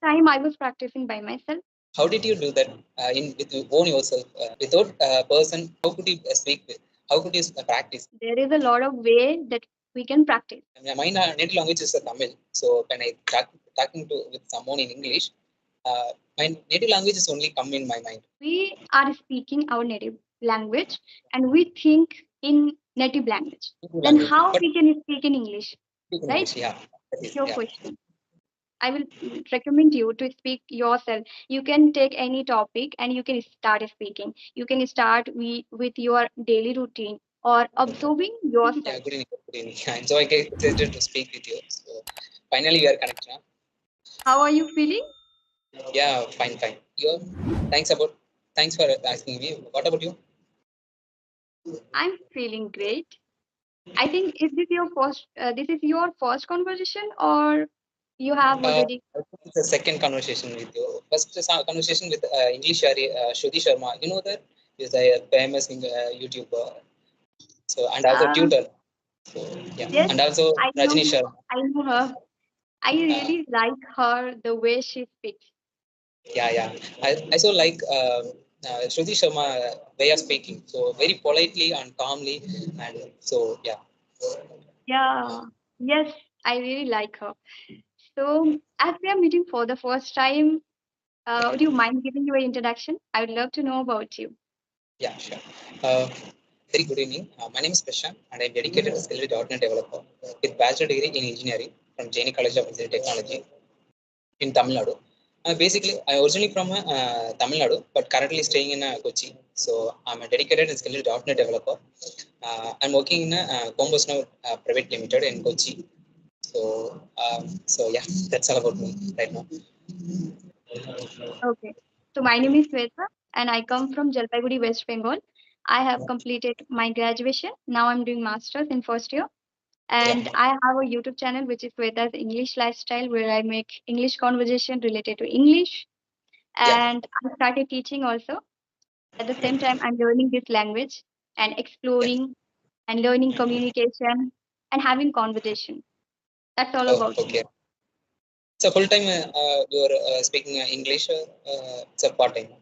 time I was practicing by myself. How did you do that with your own yourself without a person? How could you speak with? How could you practice? There is a lot of way that we can practice. My native language is Tamil, so when I talking to with someone in English, my native language is only come in my mind. We are speaking our native language and we think in native language. Native Then language, how but we can speak in English, speak in right? English, yeah, that It's is, your yeah, question. I will recommend you to speak yourself. You can take any topic and you can start speaking. You can start with your daily routine or observing yeah. yourself. Good evening, good evening. And so I get excited to speak with you. So finally, we are connected. Huh? How are you feeling? Yeah, fine, fine. You, thanks about, thanks for asking me. What about you? I'm feeling great. I think this is your first conversation or you have already. I think it's the second conversation with you. First conversation with English Shruti Sharma. You know that is a famous YouTuber. So and also Uh, tutor. So yeah, yes, and also I know. Rajini Sharma. I know her. I Uh, really like her the way she speaks. yeah, yeah. I so like Shruti Sharma way of speaking. So very politely and calmly, and so yeah. Yeah. Yes, I really like her. So, as we are meeting for the first time, would you mind giving your introduction? I would love to know about you. Yeah, sure. Uh, Very good evening. My name is Prashant, and I'm dedicated skilled .NET developer with bachelor degree in engineering from Jaini College of Engineering Technology in Tamil Nadu. Basically, I'm originally from Tamil Nadu, but currently staying in Kochi. So I'm a dedicated and skilled .NET developer. I'm working in a conversational private limited in Kochi. So, so yeah, that's all about me right now. Okay. So, my name is Sweta, and I come from Jalpaiguri, West Bengal. I have completed my graduation. Now I'm doing masters in first year. Yeah, And I have a YouTube channel which is Sweta's English Lifestyle, where I make English conversation related to English. yeah. And I started teaching also. At the same time, I'm learning this language and Yeah. exploring and learning communication and having conversation. That's all Oh, about me. okay. So full time you're speaking English. It's a part time.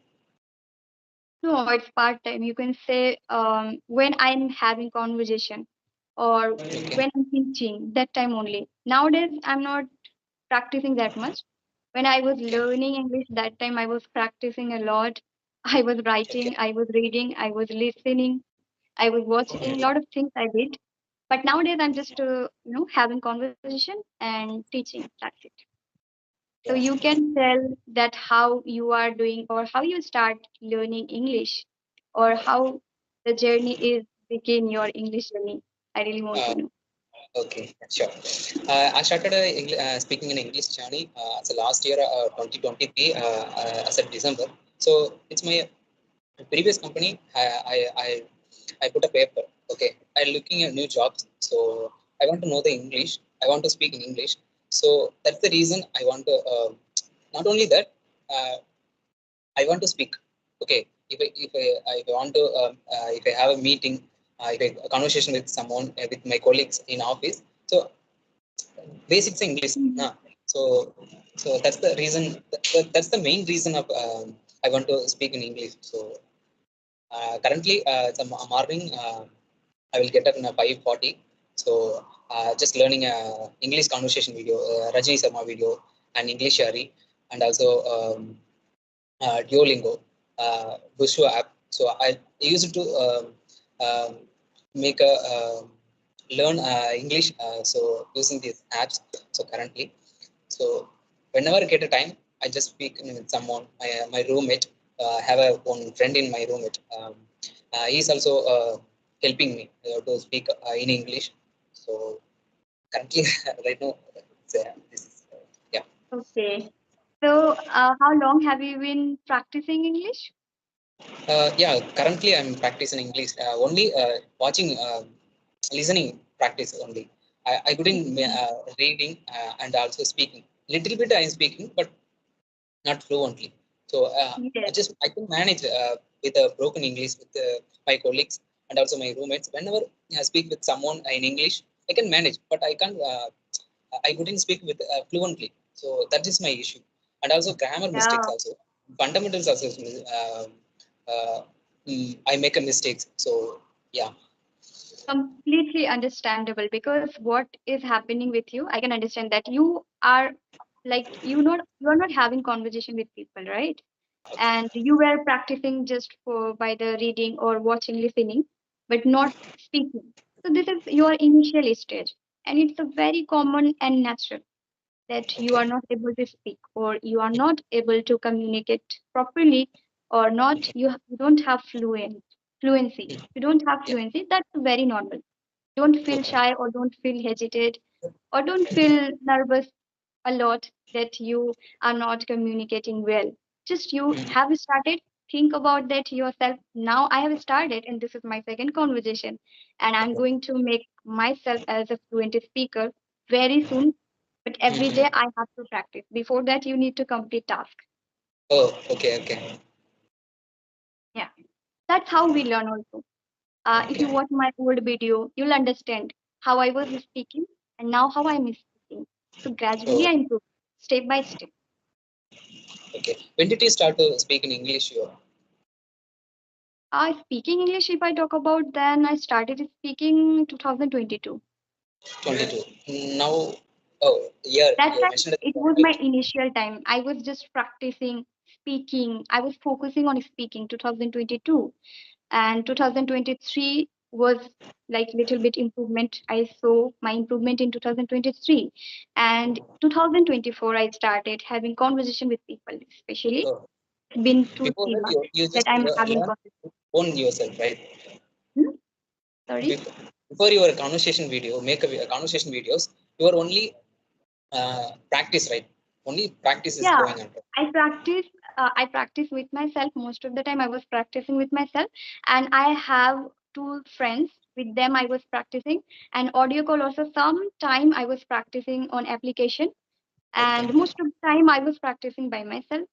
No, it's part time. You can say when I'm having conversation or Okay. when I'm teaching, that time only. Nowadays, I'm not practicing that much. When I was Okay. learning English, that time I was practicing a lot. I was Okay. writing, I was reading, I was listening, I was watching, a lot of things I did. But nowadays, I'm just having conversation and teaching. That's it. So Yeah. you can tell that how you are doing or how you start learning English or how the journey is begin your English journey. I really want Uh, to know. okay. Sure. I started speaking in English journey as a last year, 2023, as of December. So it's my previous company. I put a paper. Okay. I'm looking at new jobs. So I want to know the English. I want to speak in English. So that's the reason I want to. Not only that. I want to speak. Okay, if I want to, if I have a meeting, if I, a conversation with someone, with my colleagues in office, so basics English. Mhm. Nah. So, so that's the reason. That's the main reason of I want to speak in English. So currently, it's a morning. I will get up in a 5:40. So just learning English conversation video, Rajini Sharma video, and English Shari, and also. Duolingo, Bushu app. So I use it to um, make a learn English. So using these apps. So currently, so whenever I get a time, I just speak with someone. My roommate. Have a one friend in my roommate. He's also helping me to speak in English. So currently, right now, this is, yeah. Okay. So, how long have you been practicing English? Yeah, currently I'm practicing English. Only watching, listening practice only. I couldn't reading and also speaking. Little bit I'm speaking, but not fluently. So Yes. I can manage with a broken English with my colleagues and also my roommates. Whenever I speak with someone in English, I can manage, but I can't. I couldn't speak with fluently. So that is my issue. and also grammar mistakes Yeah. also, fundamentals also. Uh, I make a mistakes. So yeah. Completely understandable, because what is happening with you, I can understand that you are like you are not having conversation with people, right? Okay. And you were practicing just for by the reading or watching, listening, but not speaking. So this is your initial stage, and it's a very common and natural that you are Okay. not able to speak, or you are not able to communicate properly, or not you don't have fluency. Mm. You don't have Yeah. fluency. That's very normal. Don't feel Okay. shy, or don't feel hesitate, or don't feel nervous a lot that you are not communicating well. Just you Mm. have started, think about that yourself. Now I have started, and this is my second conversation, and I'm Okay. going to make myself as a fluent speaker very soon. But every day Mm-hmm. I have to practice. Before that, you need to complete task. Oh, okay, okay, Yeah, that's how we learn also. If you okay. watch my old video, you'll understand how I was speaking and now how I'm speaking. So gradually Oh, I improve step by step. okay. When did you start to speak in English? You Speaking English, if I talk about, then I started speaking 2022. 22. Now, oh, year That you time mentioned it, it was my right? initial time. I was just practicing speaking. I was focusing on speaking 2022, and 2023 was like little bit improvement. I saw my improvement in 2023, and 2024 I started having conversation with people, especially Oh, it's been two before three that, months you that just I'm having learn conversation. to own yourself, right? Hmm? Sorry. Before, before your conversation video, make a conversation videos, you are only practice, right? Only practice is Yeah, going on. I practice with myself. Most of the time I was practicing with myself, and I have two friends. With them I was practicing, and audio call also. Some time I was practicing on application, Okay. and most of the time I was practicing by myself.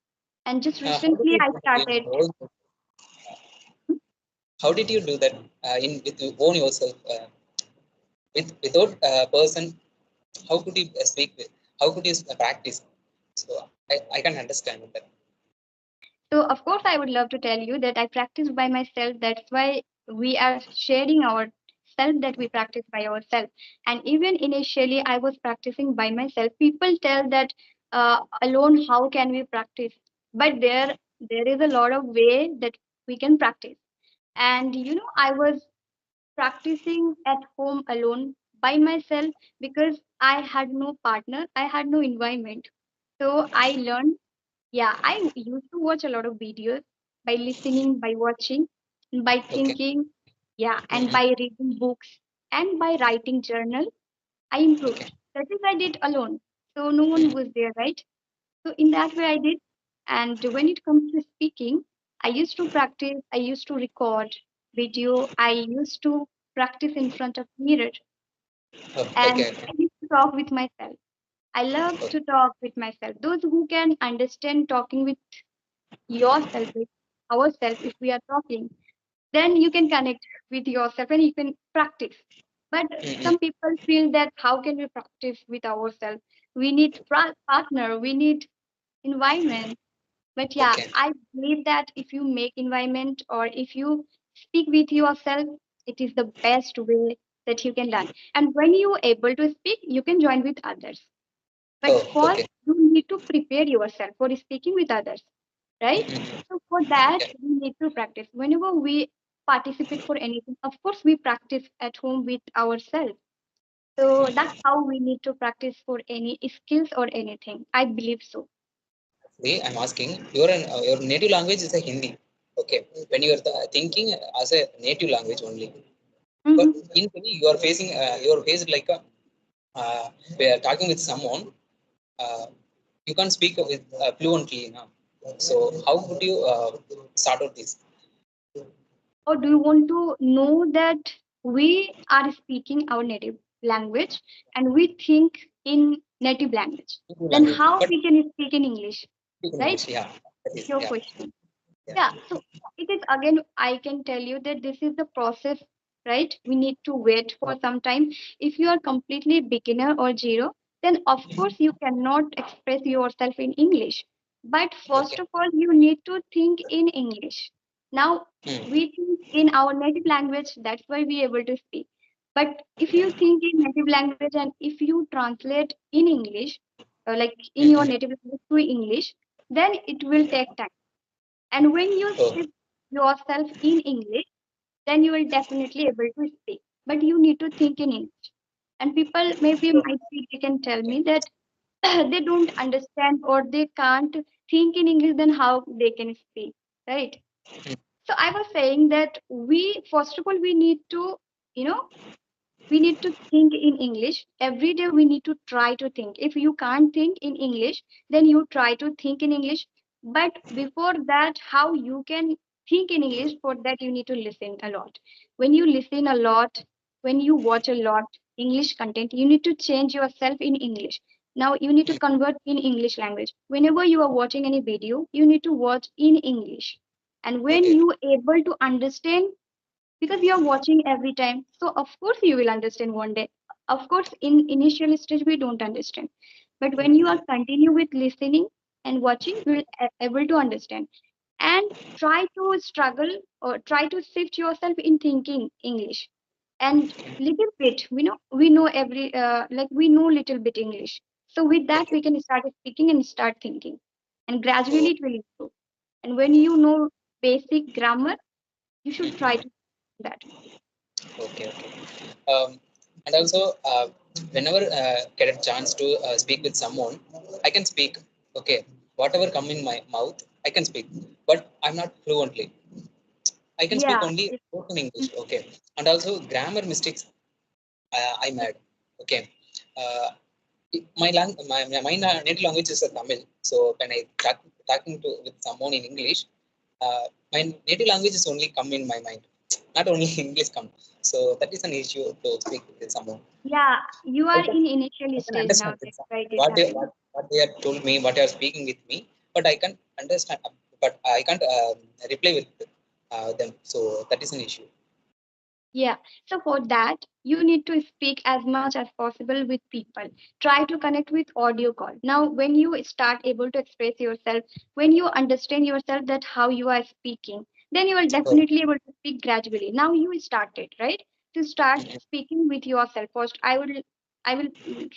And just How did recently you I do in started. how did you do that in with own yourself without a person? How could you speak with? How could you practice? So I can understand that. So of course I would love to tell you that I practice by myself. That's why we are sharing our self, that we practice by ourselves. And even initially I was practicing by myself. People tell that alone how can we practice? But there is a lot of way that we can practice. And I was practicing at home alone by myself, because I had no partner, I had no environment. So I learned, yeah, I used to watch a lot of videos by listening, by watching, by Okay. thinking, yeah, and Mm-mm. by reading books and by writing journal. I Okay. improved. That is, I did alone. So no one Mm. was there, right? So in that way, I did. And when it comes to speaking, I used to practice. I used to record video. I used to practice in front of mirror, Oh, and okay. Okay. I used to talk with myself. I love Okay. to talk with myself. Those who can understand talking with yourself, with ourselves, if we are talking, then you can connect with yourself and you can practice. But Mm-mm. some people feel that how can we practice with ourselves? We need partner, we need environment. But yeah, Okay. I believe that if you make environment, or if you speak with yourself, it is the best way that you can learn. And when you are able to speak, you can join with others. But Oh, first, okay. you need to prepare yourself for speaking with others, right? Mm-mm. So for that, Yeah. we need to practice. Whenever we participate for anything, of course, we practice at home with ourselves. So that's how we need to practice for any skills or anything. I believe so. See, I'm asking your native language is a Hindi. Okay. When you are thinking as a native language only, but Hmm. in Hindi you are faced like a we are talking with someone. Uh, you can't speak with fluently now. So how would you start out this Or do you want to know that we are speaking our native language and we think in native language? native Then language? how But we can speak in English, speak in right? English, yeah. That is, Your yeah. question. Yeah. Yeah, so it is again, I can tell you that this is the process, right? We need to wait for some time. If you are completely beginner or zero, then of course you cannot express yourself in English. But Okay. first of all, you need to think in English. Now, Mm. we think in our native language, that's why we able to speak. But if you think in native language and if you translate in English, like in your Mm-hmm. native language to English, then it will take time. And when you Oh, shift yourself in English, then you will definitely able to speak. But you need to think in English. And people maybe oh, might be, they can tell me that they don't understand or they can't think in English, then how they can speak, right? mm, So I was saying that we, first of all, we need to, you know, we need to think in English. Every day we need to try to think. If you can't think in English, then you try to think in English. But before that, how you can think in English, for that you need to listen a lot. When you listen a lot, when you watch a lot English content, you need to change yourself in English. Now you need to mm, convert in English language. Whenever you are watching any video, you need to watch in English. And when okay. you able to understand, because you're watching every time, so of course you will understand one day. Of course in initial stage we don't understand, but when you are continue with listening and watching, you will able to understand. And try to struggle or try to shift yourself in thinking English. And little bit, we know every like we know little bit English, so with that Okay. we can start speaking and start thinking, and Oh, gradually it will improve. And when you know basic grammar, you should try to that. okay, okay. And also, whenever get a chance to speak with someone, I can speak. Okay, whatever come in my mouth, I can speak, but I'm not fluently. I can speak Yeah. only spoken English. Okay, and also grammar mistakes. I made. Okay, uh, my native language is a Tamil. So when I talking to with someone in English, my native language is only come in my mind, not only English come. So that is an issue to speak with someone. Yeah, you I are can in initial I can stage now. understand it. That's why it is What they happening. what they have told me, what they are speaking with me, but I can understand, but I can't reply with them. So that is an issue. Yeah. So for that, you need to speak as much as possible with people. Try to connect with audio call. Now, when you start able to express yourself, when you understand yourself that how you are speaking, then you will So, definitely able to speak gradually. Now you started, right? To start mhm, speaking with yourself first, I will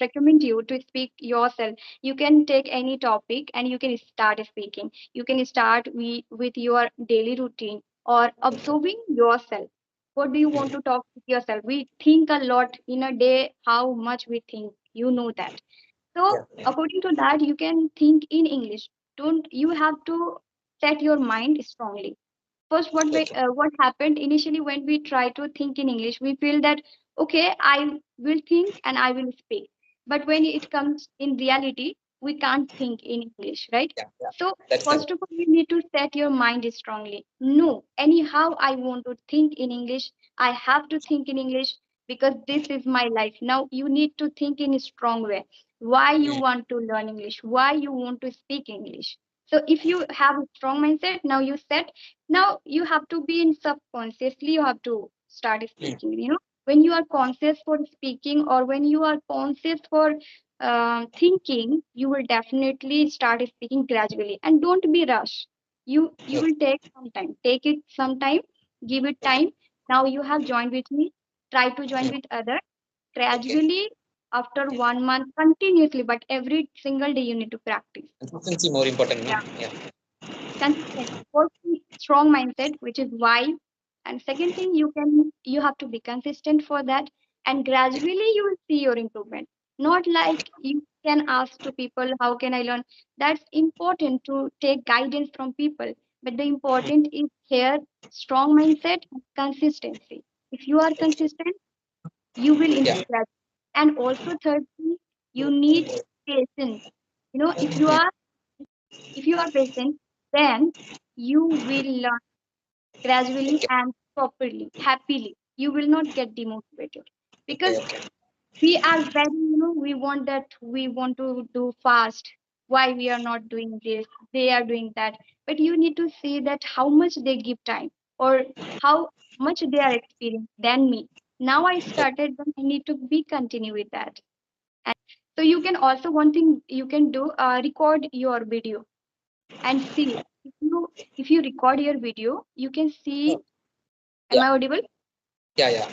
recommend you to speak yourself. You can take any topic and you can start speaking. You can start with your daily routine or observing yourself. What do you want mhm, to talk with yourself? We think a lot in a day, how much we think, you know that. So yeah, yeah. according to that, you can think in English. Don't you have to set your mind strongly. First, Okay. what happened initially when we try to think in English, we feel that okay, I will think and I will speak. But when it comes in reality, we can't think in English, right? Yeah, yeah. So That's correct. first of all, you need to set your mind strongly. No, anyhow I want to think in English, I have to think in English, because this is my life. Now you need to think in a strong way. Why you Mm, want to learn English, why you want to speak English. So if you have a strong mindset, now you set, now you have to be in subconsciously, you have to start mm, speaking. When you are conscious for speaking, or when you are conscious for thinking, you will definitely start speaking gradually. And don't be rush. You okay, will take some time, take it some time, give it okay, time. Now you have joined with me, try to join mm, with others okay. gradually. After Mm. 1 month continuously, but every single day you need to practice. Consistency more important, no? Yeah. Consistency. First, strong mindset, which is why. And second thing, you have to be consistent for that, and gradually you will see your improvement. Not like you can ask to people, how can I learn? That's important to take guidance from people, but the Mm, important is here strong mindset and consistency. If you are okay. consistent, you will Yeah. improve that. And also third thing, you need patience. If you Mm, are if you are patient, then you will learn gradually okay. and properly, happily. You will not get demotivated, Okay. because Okay. we are very, we want that, we want to do fast. Why we are not doing this? They are doing that. But you need to see that how much they give time, or how much they are experienced than me. Now I Okay. started, then I need to be continue with that. So you can also, one thing you can do, record your video. And see, if you record your video, you can Oh, see. Am yeah, I audible? yeah, yeah.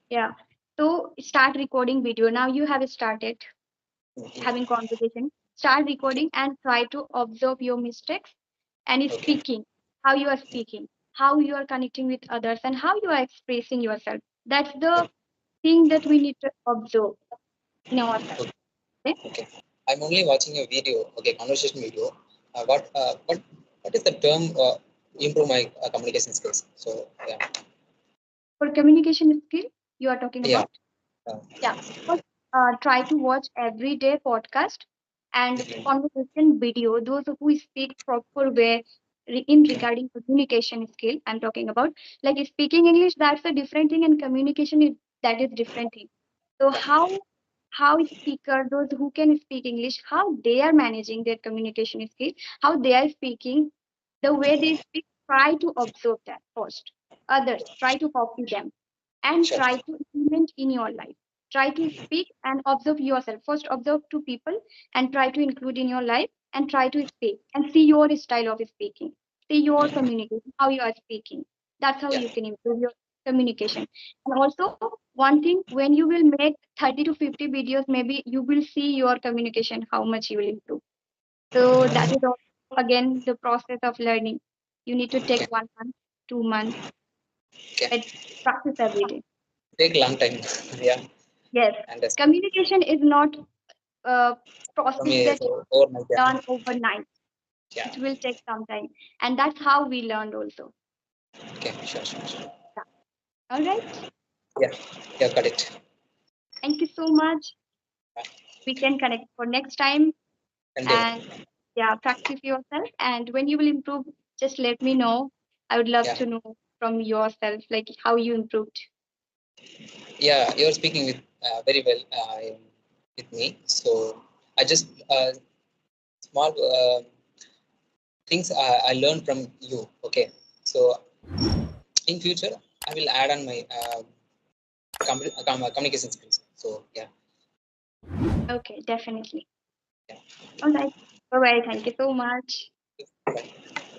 Yeah. So start recording video. Now you have started having Mhm. conversation. Start Okay, recording and try to observe your mistakes and okay, speaking, how you are speaking, how you are connecting with others, and how you are expressing yourself. That's the okay, thing that we need to observe in ourselves. okay. Okay? Okay. I'm only watching a video, okay, conversation video. What is the term improve my communication skills? So yeah, For communication skill, you are talking yeah, about. uh, Yeah. First, try to watch everyday podcast and mhm, conversation video. Those who speak proper way in regarding communication skill, I'm talking about. Like speaking English, that's a different thing, and communication is that is different thing. So yeah, how speaker, those who can speak English, how they are managing their communication skill, how they are speaking, the way they speak, try to observe that first. Others, try to copy them and sure, try to implement in your life. Try to speak and observe yourself. First, observe two people and try to include in your life and try to speak and see your style of speaking. See your mhm, communication, how you are speaking. That's how yeah, you can improve your communication. And also, one thing, when you will make 30 to 50 videos, maybe you will see your communication, how much you will improve. So that is also, again, the process of learning. You need to take okay, 1 month, 2 months, okay. but practice every day. Take long time, yeah, Yes, and that's communication is not a for process me that it's is overnight, yeah, done overnight. yeah, It will take some time, and that's how we learned also. okay, sure, sure, sure, Yeah. All right. yeah, yeah, got it. Thank you so much. We can connect for next time, And and yeah, practice yourself. And when you will improve, just let me know. I would love yeah, to know from yourself, like how you improved. yeah, you're speaking with very well with me. So I just small things I learned from you. Okay, so in future I will add on my communication skills. So yeah, Okay, definitely. yeah. All right. Bye bye. Thank you so much.